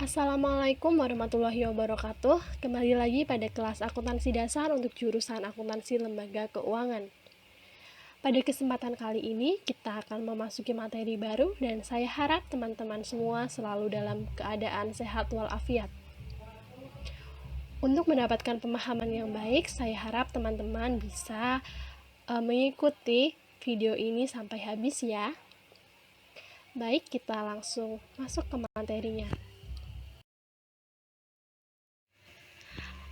Assalamualaikum warahmatullahi wabarakatuh. Kembali lagi pada kelas akuntansi dasar untuk jurusan akuntansi lembaga keuangan. Pada kesempatan kali ini, kita akan memasuki materi baru dan saya harap teman-teman semua selalu dalam keadaan sehat walafiat. Untuk mendapatkan pemahaman yang baik, saya harap teman-teman bisa mengikuti video ini sampai habis ya. Baik, kita langsung masuk ke materinya.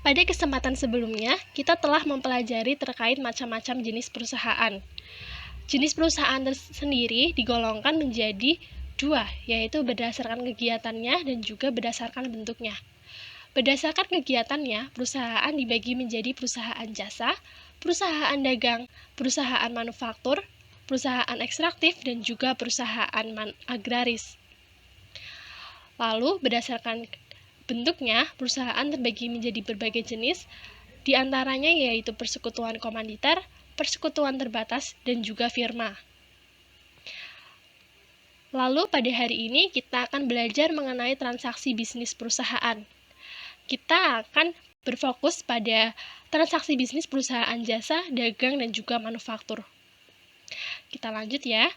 Pada kesempatan sebelumnya, kita telah mempelajari terkait macam-macam jenis perusahaan. Jenis perusahaan sendiri digolongkan menjadi dua, yaitu berdasarkan kegiatannya dan juga berdasarkan bentuknya. Berdasarkan kegiatannya, perusahaan dibagi menjadi perusahaan jasa, perusahaan dagang, perusahaan manufaktur, perusahaan ekstraktif, dan juga perusahaan agraris. Lalu, berdasarkan bentuknya, perusahaan terbagi menjadi berbagai jenis, di antaranya yaitu persekutuan komanditer, persekutuan terbatas, dan juga firma. Lalu pada hari ini kita akan belajar mengenai transaksi bisnis perusahaan. Kita akan berfokus pada transaksi bisnis perusahaan jasa, dagang, dan juga manufaktur. Kita lanjut ya.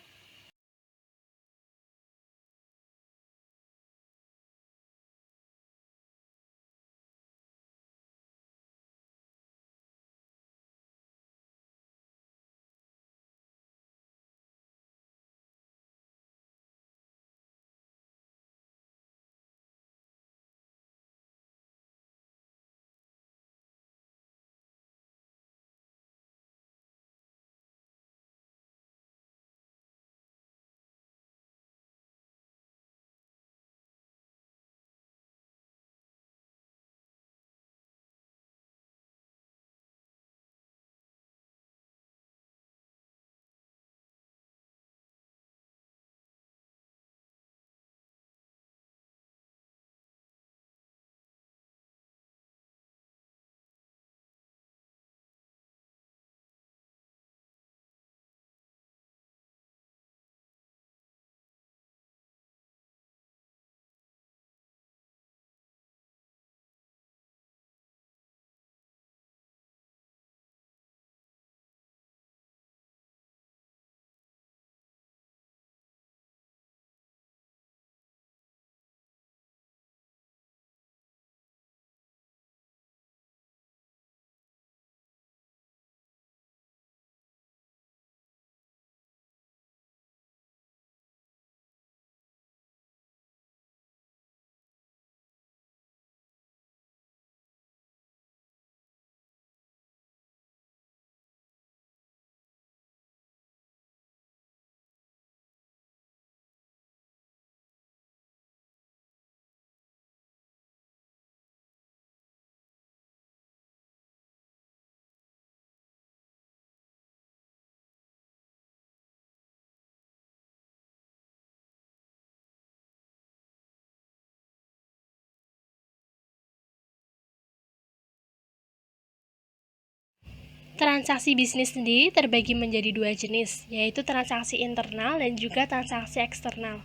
Transaksi bisnis sendiri terbagi menjadi dua jenis, yaitu transaksi internal dan juga transaksi eksternal.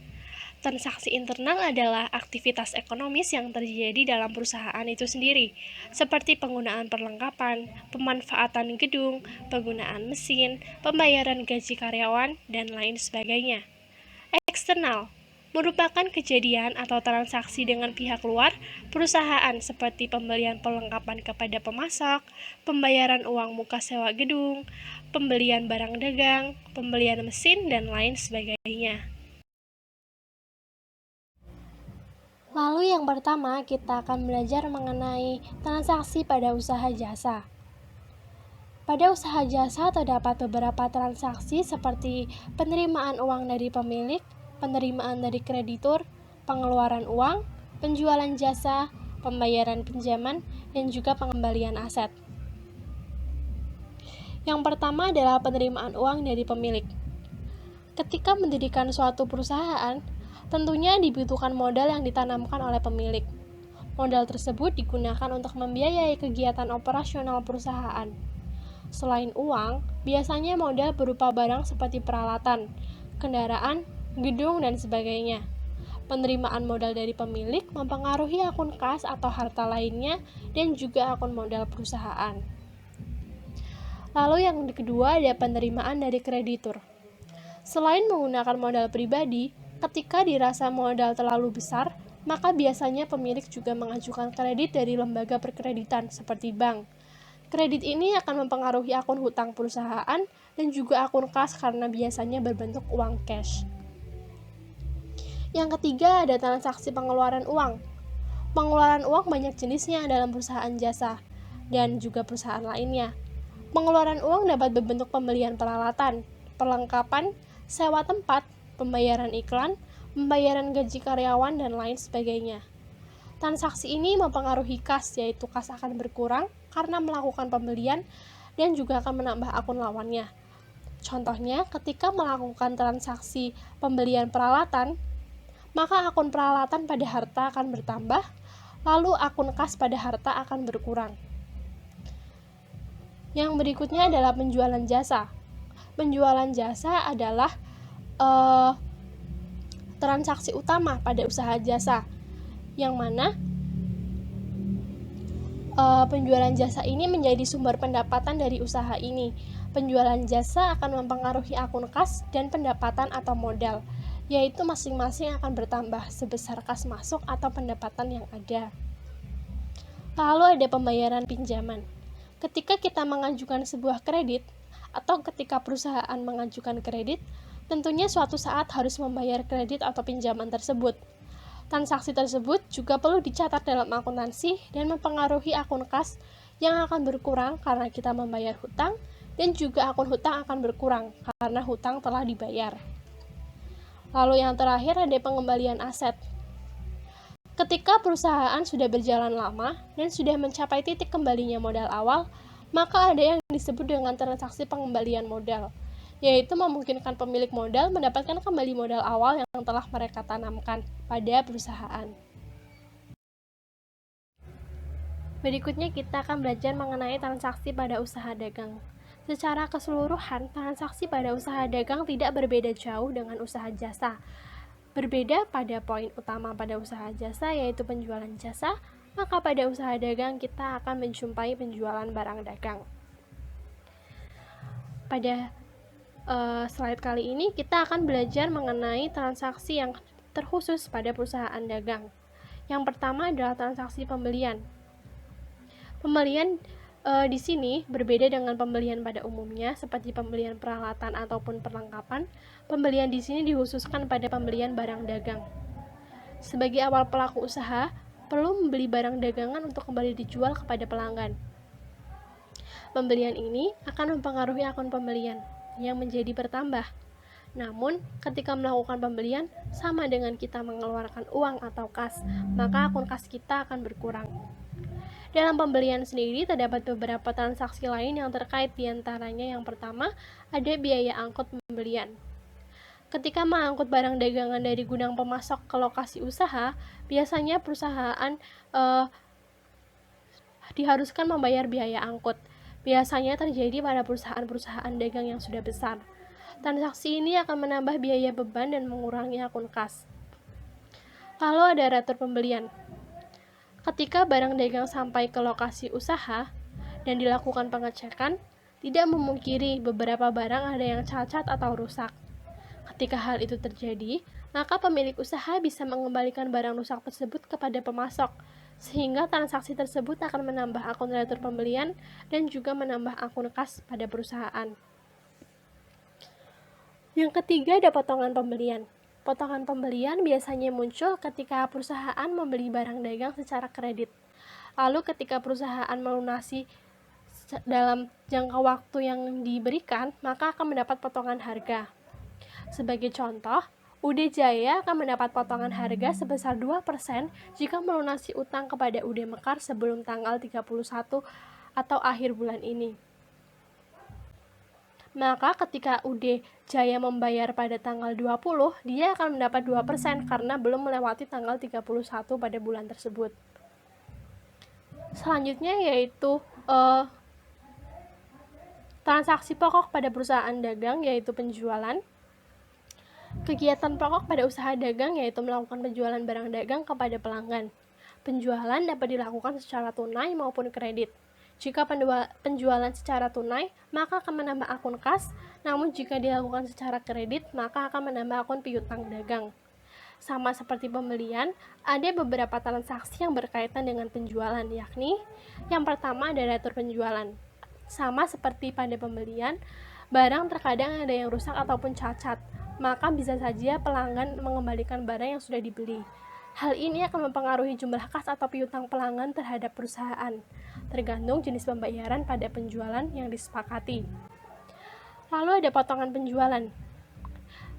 Transaksi internal adalah aktivitas ekonomis yang terjadi dalam perusahaan itu sendiri, seperti penggunaan perlengkapan, pemanfaatan gedung, penggunaan mesin, pembayaran gaji karyawan, dan lain sebagainya. Eksternal merupakan kejadian atau transaksi dengan pihak luar perusahaan seperti pembelian perlengkapan kepada pemasok, pembayaran uang muka sewa gedung, pembelian barang dagang, pembelian mesin, dan lain sebagainya. Lalu yang pertama, kita akan belajar mengenai transaksi pada usaha jasa. Pada usaha jasa terdapat beberapa transaksi seperti penerimaan uang dari pemilik, penerimaan dari kreditur, pengeluaran uang, penjualan jasa, pembayaran pinjaman, dan juga pengembalian aset. Yang pertama adalah penerimaan uang dari pemilik. Ketika mendirikan suatu perusahaan, tentunya dibutuhkan modal yang ditanamkan oleh pemilik. Modal tersebut digunakan untuk membiayai kegiatan operasional perusahaan. Selain uang, biasanya modal berupa barang seperti peralatan, kendaraan, gedung, dan sebagainya. Penerimaan modal dari pemilik mempengaruhi akun kas atau harta lainnya dan juga akun modal perusahaan. Lalu yang kedua ada penerimaan dari kreditur. Selain menggunakan modal pribadi, ketika dirasa modal terlalu besar, maka biasanya pemilik juga mengajukan kredit dari lembaga perkreditan seperti bank. Kredit ini akan mempengaruhi akun hutang perusahaan dan juga akun kas karena biasanya berbentuk uang cash. Yang ketiga ada transaksi pengeluaran uang. Pengeluaran uang banyak jenisnya dalam perusahaan jasa dan juga perusahaan lainnya. Pengeluaran uang dapat berbentuk pembelian peralatan, perlengkapan, sewa tempat, pembayaran iklan, pembayaran gaji karyawan, dan lain sebagainya. Transaksi ini mempengaruhi kas, yaitu kas akan berkurang karena melakukan pembelian dan juga akan menambah akun lawannya. Contohnya, ketika melakukan transaksi pembelian peralatan, maka akun peralatan pada harta akan bertambah, lalu akun kas pada harta akan berkurang. Yang berikutnya adalah penjualan jasa. Penjualan jasa adalah transaksi utama pada usaha jasa, yang mana penjualan jasa ini menjadi sumber pendapatan dari usaha ini. Penjualan jasa akan mempengaruhi akun kas dan pendapatan atau modal, yaitu masing-masing akan bertambah sebesar kas masuk atau pendapatan yang ada. Lalu ada pembayaran pinjaman. Ketika kita mengajukan sebuah kredit, atau ketika perusahaan mengajukan kredit, tentunya suatu saat harus membayar kredit atau pinjaman tersebut. Transaksi tersebut juga perlu dicatat dalam akuntansi dan mempengaruhi akun kas yang akan berkurang karena kita membayar hutang, dan juga akun hutang akan berkurang karena hutang telah dibayar. Lalu yang terakhir ada pengembalian aset. Ketika perusahaan sudah berjalan lama dan sudah mencapai titik kembalinya modal awal, maka ada yang disebut dengan transaksi pengembalian modal, yaitu memungkinkan pemilik modal mendapatkan kembali modal awal yang telah mereka tanamkan pada perusahaan. Berikutnya kita akan belajar mengenai transaksi pada usaha dagang. Secara keseluruhan, transaksi pada usaha dagang tidak berbeda jauh dengan usaha jasa. Berbeda pada poin utama pada usaha jasa, yaitu penjualan jasa, maka pada usaha dagang kita akan menjumpai penjualan barang dagang. Pada slide kali ini kita akan belajar mengenai transaksi yang terkhusus pada perusahaan dagang. Yang pertama adalah transaksi pembelian. Pembelian di sini berbeda dengan pembelian pada umumnya, seperti pembelian peralatan ataupun perlengkapan. Pembelian di sini dikhususkan pada pembelian barang dagang. Sebagai awal pelaku usaha, perlu membeli barang dagangan untuk kembali dijual kepada pelanggan. Pembelian ini akan mempengaruhi akun pembelian yang menjadi bertambah. Namun, ketika melakukan pembelian, sama dengan kita mengeluarkan uang atau kas, maka akun kas kita akan berkurang. Dalam pembelian sendiri, terdapat beberapa transaksi lain yang terkait, diantaranya yang pertama, ada biaya angkut pembelian. Ketika mengangkut barang dagangan dari gudang pemasok ke lokasi usaha, biasanya perusahaan diharuskan membayar biaya angkut. Biasanya terjadi pada perusahaan-perusahaan dagang yang sudah besar. Transaksi ini akan menambah biaya beban dan mengurangi akun kas. Lalu ada retur pembelian. Ketika barang dagang sampai ke lokasi usaha dan dilakukan pengecekan, tidak memungkiri beberapa barang ada yang cacat atau rusak. Ketika hal itu terjadi, maka pemilik usaha bisa mengembalikan barang rusak tersebut kepada pemasok, sehingga transaksi tersebut akan menambah akun retur pembelian dan juga menambah akun kas pada perusahaan. Yang ketiga ada potongan pembelian. Potongan pembelian biasanya muncul ketika perusahaan membeli barang dagang secara kredit. Lalu ketika perusahaan melunasi dalam jangka waktu yang diberikan, maka akan mendapat potongan harga. Sebagai contoh, UD Jaya akan mendapat potongan harga sebesar 2% jika melunasi utang kepada UD Mekar sebelum tanggal 31 atau akhir bulan ini. Maka ketika UD Jaya membayar pada tanggal 20, dia akan mendapat 2% karena belum melewati tanggal 31 pada bulan tersebut. Selanjutnya yaitu transaksi pokok pada perusahaan dagang, yaitu penjualan. Kegiatan pokok pada usaha dagang yaitu melakukan penjualan barang dagang kepada pelanggan. Penjualan dapat dilakukan secara tunai maupun kredit. Jika penjualan secara tunai, maka akan menambah akun kas, namun jika dilakukan secara kredit, maka akan menambah akun piutang dagang. Sama seperti pembelian, ada beberapa transaksi yang berkaitan dengan penjualan, yakni yang pertama ada retur penjualan. Sama seperti pada pembelian, barang terkadang ada yang rusak ataupun cacat, maka bisa saja pelanggan mengembalikan barang yang sudah dibeli. Hal ini akan mempengaruhi jumlah kas atau piutang pelanggan terhadap perusahaan, tergantung jenis pembayaran pada penjualan yang disepakati. Lalu ada potongan penjualan.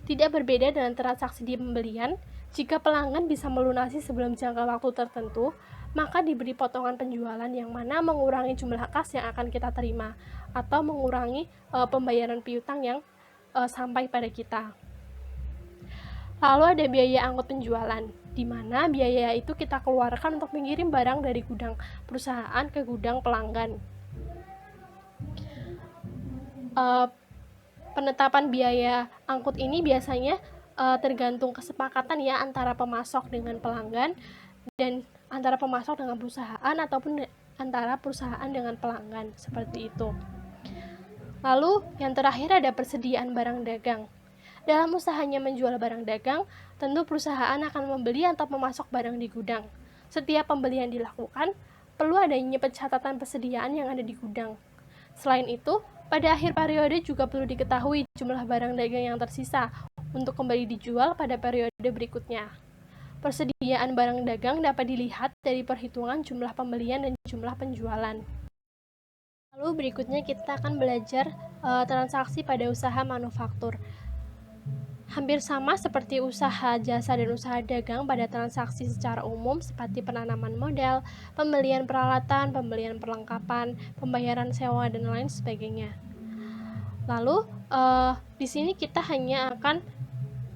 Tidak berbeda dengan transaksi di pembelian, jika pelanggan bisa melunasi sebelum jangka waktu tertentu, maka diberi potongan penjualan yang mana mengurangi jumlah kas yang akan kita terima atau mengurangi pembayaran piutang yang sampai pada kita. Lalu ada biaya angkut penjualan, di mana biaya itu kita keluarkan untuk mengirim barang dari gudang perusahaan ke gudang pelanggan. Penetapan biaya angkut ini biasanya tergantung kesepakatan ya antara pemasok dengan pelanggan dan antara pemasok dengan perusahaan ataupun antara perusahaan dengan pelanggan, seperti itu. Lalu yang terakhir ada persediaan barang dagang. Dalam usahanya menjual barang dagang, tentu perusahaan akan membeli atau memasok barang di gudang. Setiap pembelian dilakukan, perlu adanya pencatatan persediaan yang ada di gudang. Selain itu, pada akhir periode juga perlu diketahui jumlah barang dagang yang tersisa untuk kembali dijual pada periode berikutnya. Persediaan barang dagang dapat dilihat dari perhitungan jumlah pembelian dan jumlah penjualan. Lalu berikutnya kita akan belajar transaksi pada usaha manufaktur. Hampir sama seperti usaha jasa dan usaha dagang pada transaksi secara umum seperti penanaman modal, pembelian peralatan, pembelian perlengkapan, pembayaran sewa, dan lain sebagainya. Lalu, di sini kita hanya akan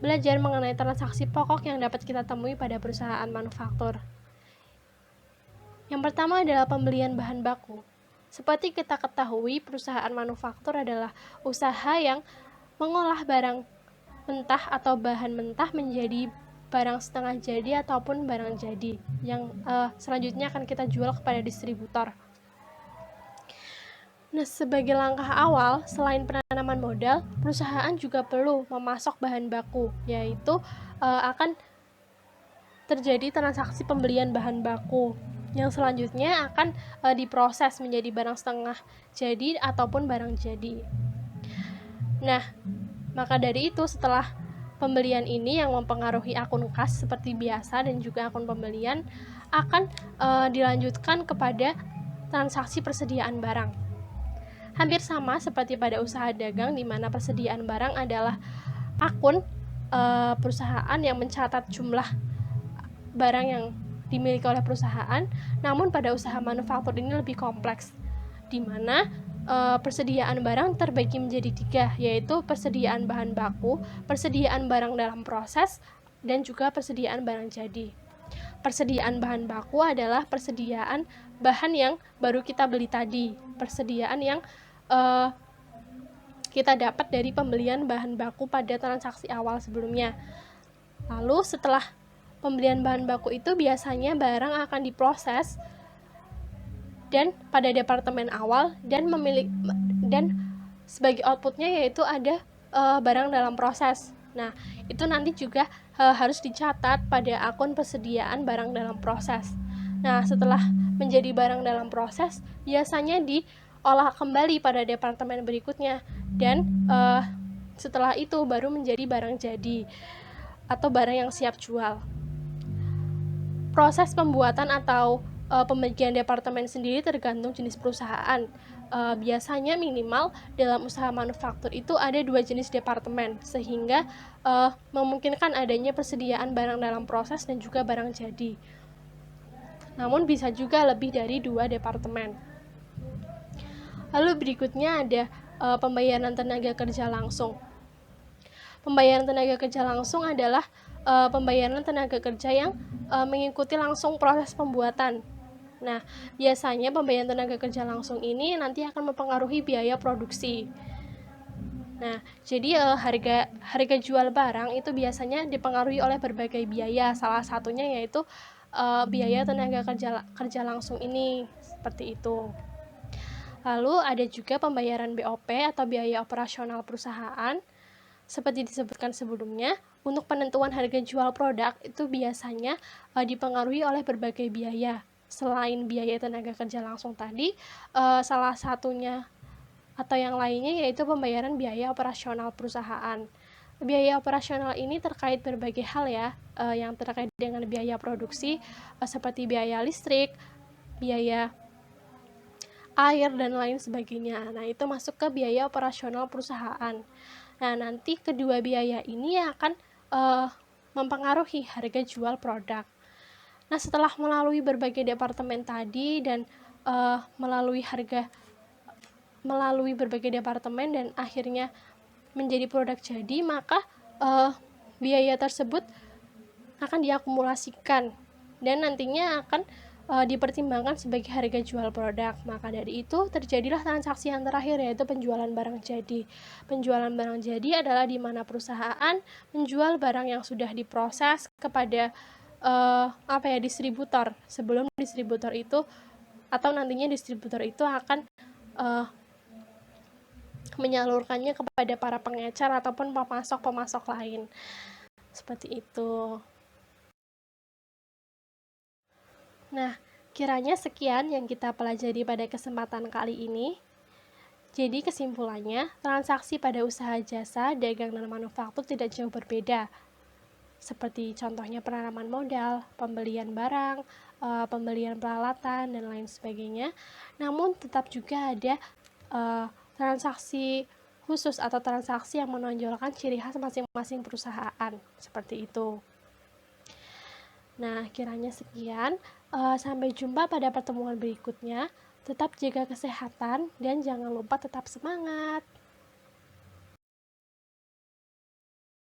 belajar mengenai transaksi pokok yang dapat kita temui pada perusahaan manufaktur. Yang pertama adalah pembelian bahan baku. Seperti kita ketahui, perusahaan manufaktur adalah usaha yang mengolah barang mentah atau bahan mentah menjadi barang setengah jadi ataupun barang jadi yang selanjutnya akan kita jual kepada distributor. Nah, sebagai langkah awal, selain penanaman modal, perusahaan juga perlu memasok bahan baku, yaitu akan terjadi transaksi pembelian bahan baku yang selanjutnya akan diproses menjadi barang setengah jadi ataupun barang jadi. Nah, maka dari itu setelah pembelian ini yang mempengaruhi akun kas seperti biasa dan juga akun pembelian akan dilanjutkan kepada transaksi persediaan barang. Hampir sama seperti pada usaha dagang di mana persediaan barang adalah akun perusahaan yang mencatat jumlah barang yang dimiliki oleh perusahaan, namun pada usaha manufaktur ini lebih kompleks, di mana persediaan barang terbagi menjadi 3, yaitu persediaan bahan baku, persediaan barang dalam proses, dan juga persediaan barang jadi. Persediaan bahan baku adalah persediaan bahan yang baru kita beli tadi, persediaan yang kita dapat dari pembelian bahan baku pada transaksi awal sebelumnya. Lalu setelah pembelian bahan baku itu biasanya barang akan diproses dan pada departemen awal dan sebagai outputnya yaitu ada barang dalam proses. Nah, itu nanti juga harus dicatat pada akun persediaan barang dalam proses. Nah, setelah menjadi barang dalam proses, biasanya diolah kembali pada departemen berikutnya dan setelah itu baru menjadi barang jadi atau barang yang siap jual. Proses pembuatan atau pembagian departemen sendiri tergantung jenis perusahaan. Biasanya minimal dalam usaha manufaktur itu ada 2 jenis departemen, sehingga memungkinkan adanya persediaan barang dalam proses dan juga barang jadi. Namun bisa juga lebih dari 2 departemen. Lalu berikutnya ada pembayaran tenaga kerja langsung. Pembayaran tenaga kerja langsung adalah pembayaran tenaga kerja yang mengikuti langsung proses pembuatan. Nah, biasanya pembayaran tenaga kerja langsung ini nanti akan mempengaruhi biaya produksi. Nah, jadi harga harga jual barang itu biasanya dipengaruhi oleh berbagai biaya. Salah satunya yaitu biaya tenaga kerja langsung ini, seperti itu. Lalu ada juga pembayaran BOP atau biaya operasional perusahaan. Seperti disebutkan sebelumnya, untuk penentuan harga jual produk itu biasanya dipengaruhi oleh berbagai biaya. Selain biaya tenaga kerja langsung tadi, salah satunya atau yang lainnya yaitu pembayaran biaya operasional perusahaan. Biaya operasional ini terkait berbagai hal ya, yang terkait dengan biaya produksi, seperti biaya listrik, biaya air, dan lain sebagainya. Nah, itu masuk ke biaya operasional perusahaan. Nah, nanti kedua biaya ini akan mempengaruhi harga jual produk. Nah, setelah melalui berbagai departemen tadi dan melalui berbagai departemen dan akhirnya menjadi produk jadi, maka biaya tersebut akan diakumulasikan dan nantinya akan dipertimbangkan sebagai harga jual produk. Maka dari itu terjadilah transaksi yang terakhir, yaitu penjualan barang jadi. Penjualan barang jadi adalah di mana perusahaan menjual barang yang sudah diproses kepada distributor, sebelum distributor itu atau nantinya distributor itu akan menyalurkannya kepada para pengecer ataupun pemasok-pemasok lain. Seperti itu. Nah, kiranya sekian yang kita pelajari pada kesempatan kali ini. Jadi kesimpulannya, transaksi pada usaha jasa, dagang, dan manufaktur tidak jauh berbeda. Seperti contohnya penanaman modal, pembelian barang, pembelian peralatan, dan lain sebagainya. Namun tetap juga ada transaksi khusus atau transaksi yang menonjolkan ciri khas masing-masing perusahaan. Seperti itu. Nah, kiranya sekian. Sampai jumpa pada pertemuan berikutnya. Tetap jaga kesehatan dan jangan lupa tetap semangat.